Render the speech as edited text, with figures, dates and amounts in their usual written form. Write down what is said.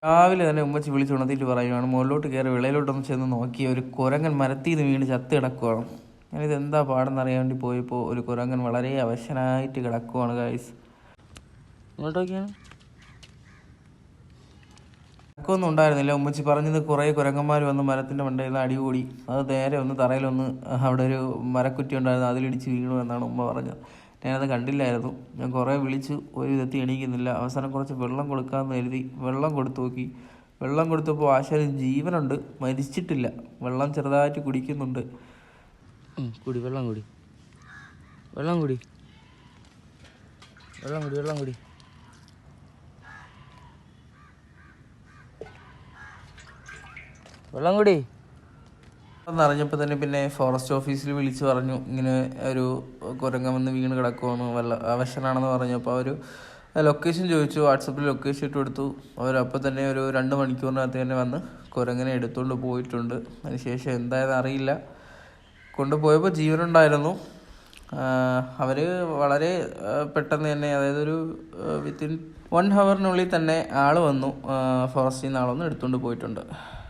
രാവിലെ തന്നെ ഉമ്മച്ചി വിളിച്ചുണർത്തിയിട്ട് പറയുവാണ് മുകളിലോട്ട് കയറി വിളയിലോട്ടൊന്ന് ചെന്ന് നോക്കി ഒരു കുരങ്ങൻ മരത്തിൽ നിന്ന് വീണ് ചത്ത് കിടക്കുവാണ്. ഞാനിത് എന്താ പാടെന്ന് അറിയാൻ വേണ്ടി പോയപ്പോൾ ഒരു കുരങ്ങൻ വളരെ അവശനായിട്ട് കിടക്കുവാണ് ഗൈസ്. ഇങ്ങോട്ടൊക്കെയാണ് കിടക്കൊന്നും ഉണ്ടായിരുന്നില്ല. ഉമ്മച്ചി പറഞ്ഞത് കുറേ കുരങ്ങന്മാർ വന്ന് മരത്തിൻ്റെ മണ്ടയിൽ നിന്ന് അടികൂടി അത് നേരെ ഒന്ന് തറയിലൊന്ന് അവിടെ ഒരു മരക്കുറ്റി ഉണ്ടായിരുന്നു അതിലിടിച്ച് വീണു എന്നാണ് ഉമ്മ പറഞ്ഞത്. ഞാനത് കണ്ടില്ലായിരുന്നു. ഞാൻ കുറേ വിളിച്ചു, ഒരു വിധത്തിൽ എണീക്കുന്നില്ല. അവസാനം കുറച്ച് വെള്ളം കൊടുക്കാമെന്ന് കരുതി വെള്ളം കൊടുത്തു നോക്കി. വെള്ളം കൊടുത്തപ്പോൾ ആശാന് ജീവനുണ്ട്, മരിച്ചിട്ടില്ല. വെള്ളം ചെറുതായിട്ട് കുടിക്കുന്നുണ്ട്. കുടി വെള്ളം കുടി വെള്ളം കുടി വെള്ളം കുടി വെള്ളം കുടി വെള്ളം കുടി എന്നറിഞ്ഞപ്പോൾ തന്നെ പിന്നെ ഫോറസ്റ്റ് ഓഫീസിൽ വിളിച്ച് പറഞ്ഞു ഇങ്ങനെ ഒരു കുരങ്ങൻ വന്ന് വീണ് കിടക്കുവാണ്, അവശനാണെന്ന് പറഞ്ഞപ്പോൾ അവർ ലൊക്കേഷൻ ചോദിച്ചു. വാട്സപ്പിൽ ലൊക്കേഷൻ ഇട്ട് കൊടുത്തു. അവരപ്പോൾ തന്നെ ഒരു 2 മണിക്കൂറിനകത്ത് തന്നെ വന്ന് കുരങ്ങനെ എടുത്തുകൊണ്ട് പോയിട്ടുണ്ട്. അതിനുശേഷം എന്തായെന്ന് അറിയില്ല. കൊണ്ടുപോയപ്പോൾ ജീവനുണ്ടായിരുന്നു. അവർ വളരെ പെട്ടെന്ന് തന്നെ, അതായത് ഒരു വിത്തിൻ 1 ഹവറിനുള്ളിൽ തന്നെ ആൾ വന്നു, ഫോറസ്റ്റിൽ നിന്ന് ആളൊന്ന് എടുത്തുകൊണ്ട് പോയിട്ടുണ്ട്.